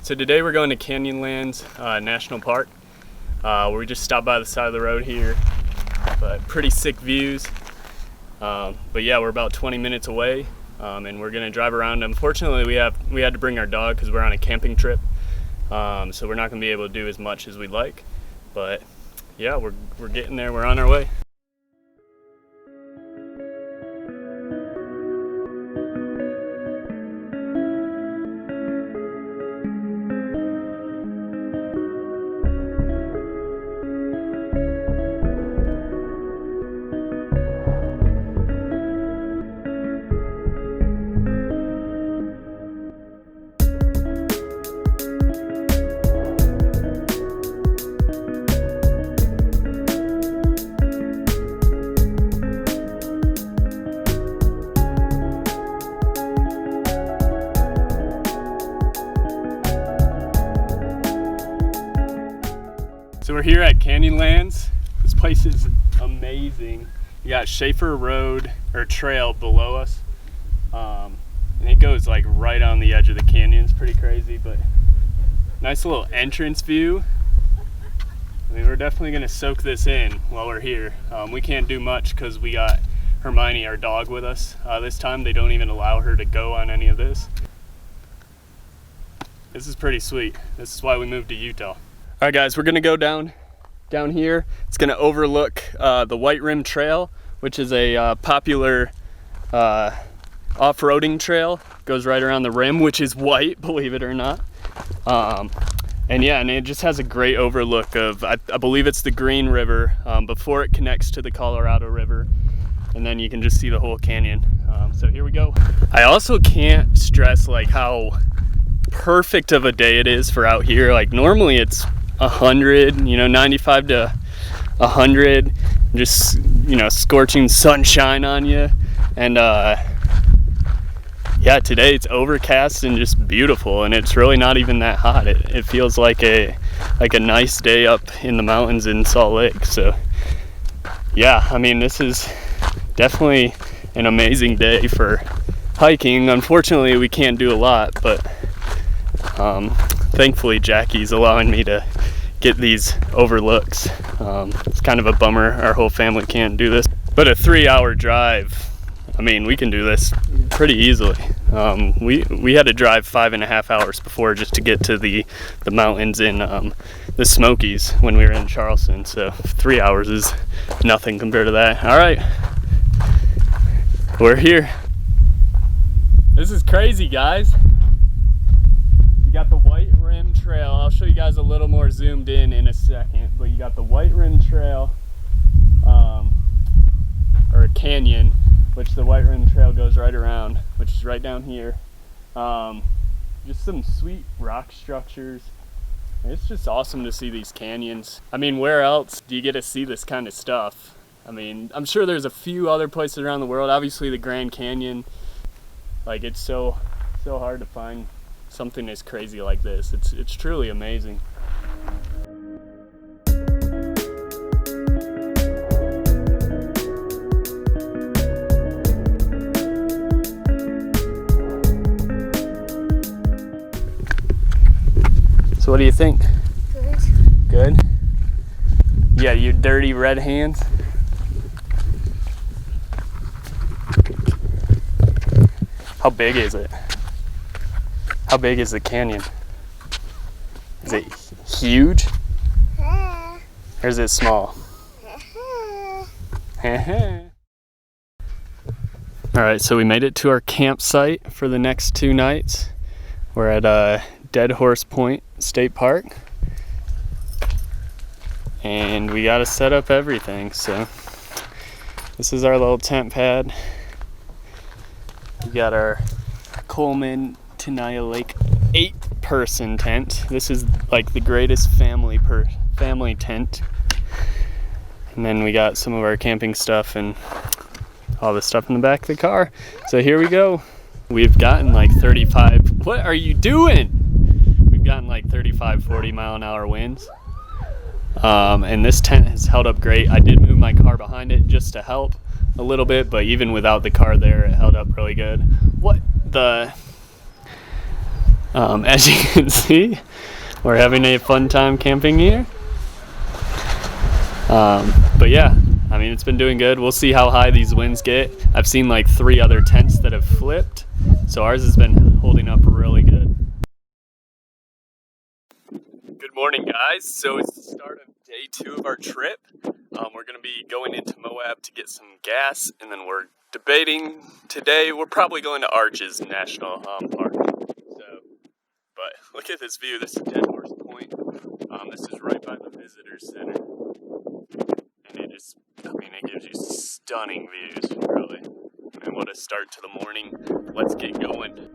So today we're going to Canyonlands National Park. We just stopped by the side of the road here, but pretty sick views. But yeah, we're about 20 minutes away, and we're gonna drive around. Unfortunately, we had to bring our dog because we're on a camping trip, so we're not gonna be able to do as much as we'd like. But yeah, we're getting there. We're on our way. So we're here at Canyonlands. This place is amazing. You got Schaefer Road or Trail below us, and it goes like right on the edge of the canyon. It's pretty crazy, but nice little entrance view. I mean, we're definitely gonna soak this in while we're here. We can't do much because we got Hermione, our dog, with us. This time they don't even allow her to go on any of this. This is pretty sweet. This is why we moved to Utah. All right, guys, we're gonna go down here. It's gonna overlook the White Rim Trail, which is a popular off-roading trail. Goes right around the rim, which is white, believe it or not. And yeah, and it just has a great overlook of, I believe it's the Green River before it connects to the Colorado River. And then you can just see the whole canyon. So here we go. I also can't stress like how perfect of a day it is for out here. Like normally it's 100, 95 to 100, just, scorching sunshine on you. And yeah, today it's overcast and just beautiful, and it's really not even that hot. It feels like a nice day up in the mountains in Salt Lake. So yeah, I mean, this is definitely an amazing day for hiking. Unfortunately, we can't do a lot, but thankfully Jackie's allowing me to get these overlooks. It's kind of a bummer our whole family can't do this, but a 3-hour drive, I mean, we can do this pretty easily. We had to drive 5.5 hours before just to get to the mountains in the Smokies when we were in Charleston, so 3 hours is nothing compared to that. All right, we're here. This is crazy, guys. You got the White Rim Trail. I'll show you guys a little more zoomed in a second, but you got the White Rim Trail, or a canyon, which the White Rim Trail goes right around, which is right down here. Just some sweet rock structures. It's just awesome to see these canyons. I mean, where else do you get to see this kind of stuff? I mean, I'm sure there's a few other places around the world. Obviously the Grand Canyon, like it's so hard to find something as crazy like this. It's truly amazing. So what do you think? Good. Good? Yeah, your dirty red hands. How big is it? How big is the canyon? Is it huge? Or is it small? Alright, so we made it to our campsite for the next 2 nights. We're at Dead Horse Point State Park. And we gotta set up everything, so this is our little tent pad. We got our Coleman Tenaya Lake 8-person tent. This is like the greatest family tent. And then we got some of our camping stuff and all the stuff in the back of the car. So here we go. We've gotten like 35, what are you doing? We've gotten like 35, 40 mile an hour winds. And this tent has held up great. I did move my car behind it just to help a little bit, but even without the car there, it held up really good. What the As you can see, we're having a fun time camping here. But yeah, I mean, it's been doing good. We'll see how high these winds get. I've seen like 3 other tents that have flipped, so ours has been holding up really good. Good morning, guys. So it's the start of day 2 of our trip. We're going to be going into Moab to get some gas, and then we're debating today. We're probably going to Arches National Park. But look at this view. This is Dead Horse Point. This is right by the visitor center. And it just, I mean, it gives you stunning views, really. And what a start to the morning. Let's get going.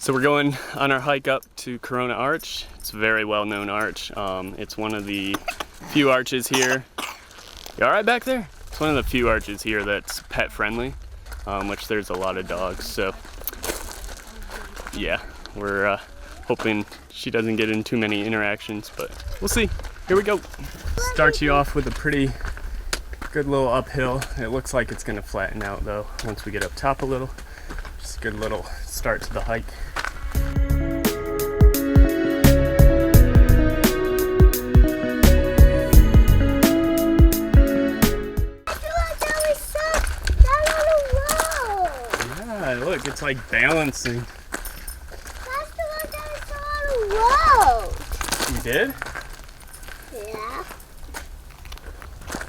So we're going on our hike up to Corona Arch. It's a very well-known arch. It's one of the few arches here. You all right back there? It's one of the few arches here that's pet friendly, which there's a lot of dogs. So yeah, we're hoping she doesn't get in too many interactions, but we'll see. Here we go. Starts you off with a pretty good little uphill. It looks like it's gonna flatten out though once we get up top a little. Just a good little start to the hike. Yeah, look, it's like balancing. That's the one that I saw on the road. You did? Yeah.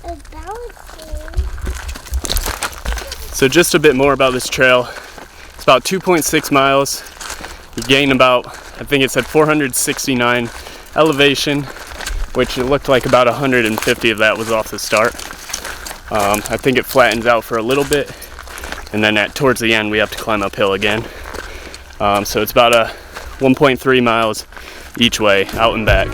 It's balancing. So just a bit more about this trail. It's about 2.6 miles. You gain about, I think it said 469 elevation, which it looked like about 150 of that was off the start. I think it flattens out for a little bit, and then towards the end we have to climb uphill again. So it's about 1.3 miles each way, out and back.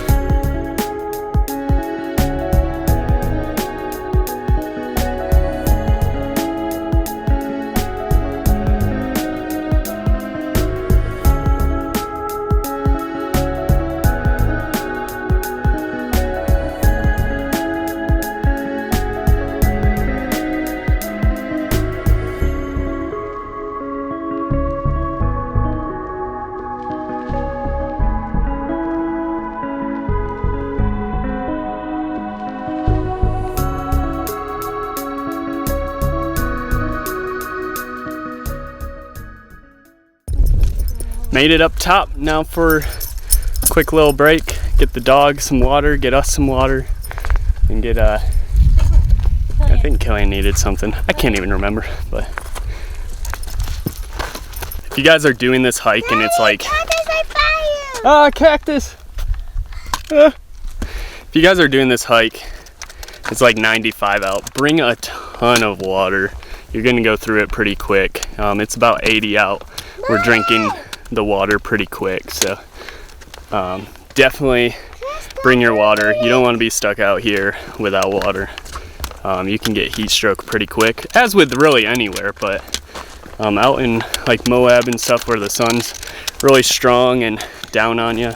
Made it up top. Now for a quick little break, get the dog some water, get us some water, and get I think Killian needed something. I can't even remember, but if you guys are doing this hike and it's like, cactus! If you guys are doing this hike, it's like 95 out, bring a ton of water. You're gonna go through it pretty quick. It's about 80 out. We're drinking the water pretty quick, so definitely bring your water. You don't want to be stuck out here without water. You can get heat stroke pretty quick, as with really anywhere, but out in like Moab and stuff where the sun's really strong and down on you,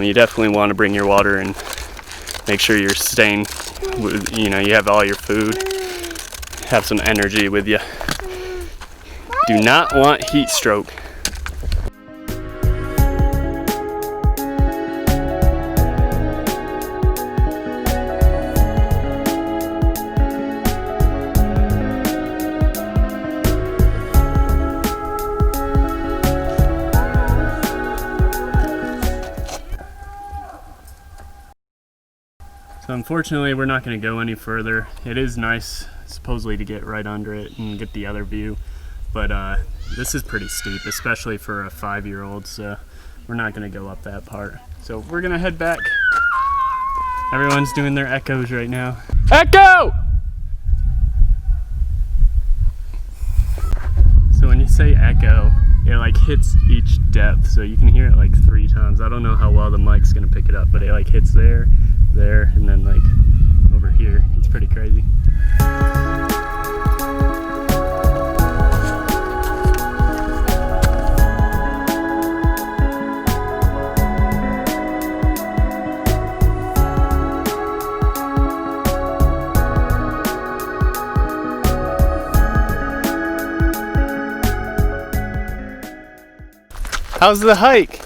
you definitely want to bring your water and make sure you're staying with, you know, you have all your food, have some energy with you. Do not want heat stroke. So unfortunately we're not going to go any further. It is nice supposedly to get right under it and get the other view, but this is pretty steep, especially for a 5-year-old, so we're not gonna go up that part. So we're gonna head back. Everyone's doing their echoes right now. Echo! So when you say echo, it like hits each depth, so you can hear it like 3 times. I don't know how well the mic's gonna pick it up, but it like hits there, there, and then like over here. It's pretty crazy. How's the hike?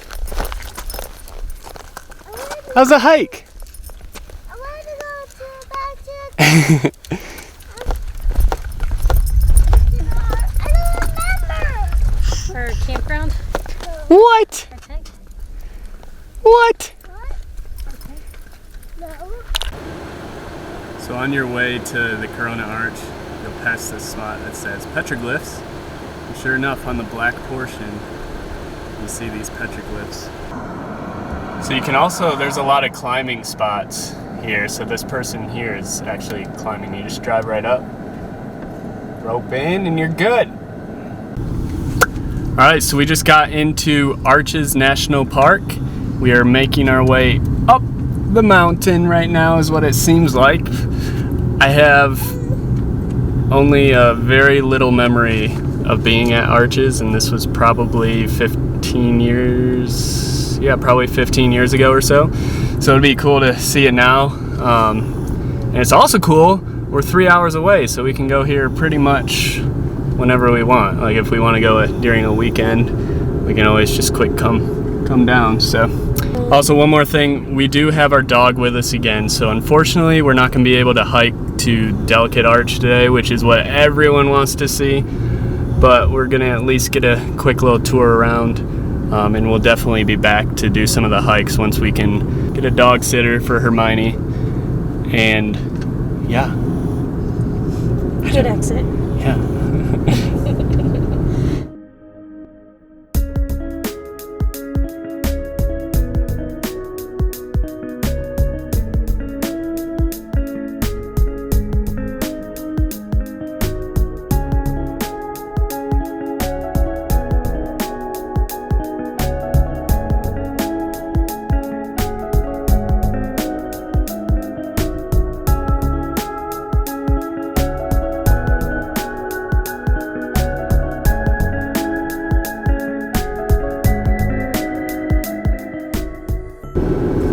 How's the hike? I want to go back to the I don't remember. Our campground? What? Our tent? What? No. So on your way to the Corona Arch, you'll pass this spot that says petroglyphs. And sure enough, on the black portion, you see these petroglyphs. So you can also, there's a lot of climbing spots here. So this person here is actually climbing. You just drive right up, rope in, and you're good. All right, so we just got into Arches National Park. We are making our way up the mountain right now is what it seems like. I have only a very little memory of being at Arches, and this was probably 15 years, yeah, probably 15 years ago or so. So it'd be cool to see it now. And it's also cool, we're 3 hours away, so we can go here pretty much whenever we want. Like if we want to go during a weekend, we can always just quick come down. So also one more thing, we do have our dog with us again, so unfortunately we're not going to be able to hike to Delicate Arch today, which is what everyone wants to see. But we're gonna at least get a quick little tour around, and we'll definitely be back to do some of the hikes once we can get a dog sitter for Hermione. And yeah. Good exit. Yeah.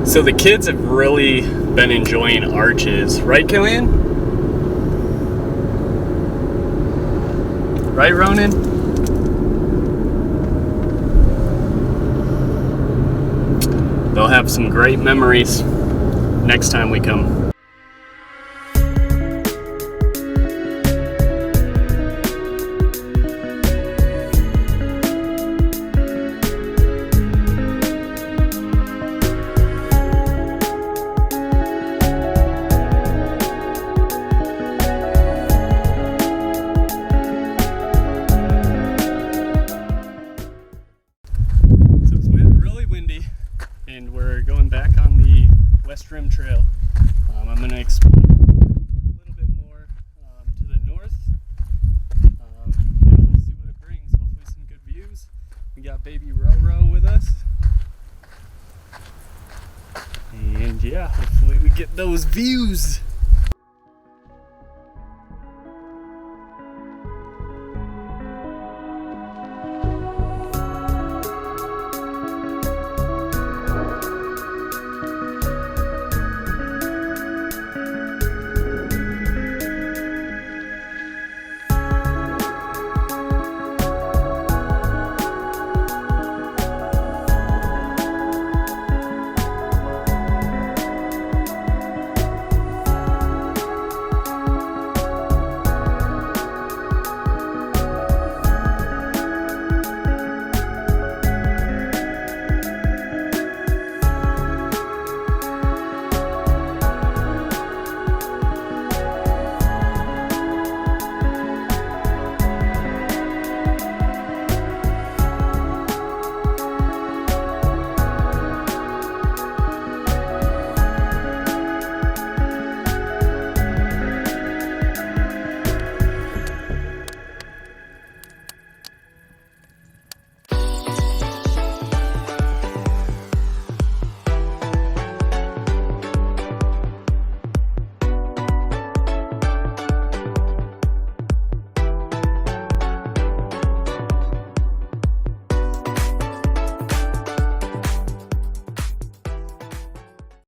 So the kids have really been enjoying Arches, right, Killian? Right, Ronan? They'll have some great memories next time we come. And we're going back on the West Rim Trail. I'm going to explore a little bit more to the north. We'll see what it brings. Hopefully some good views. We got baby Roro with us. And yeah, hopefully we get those views.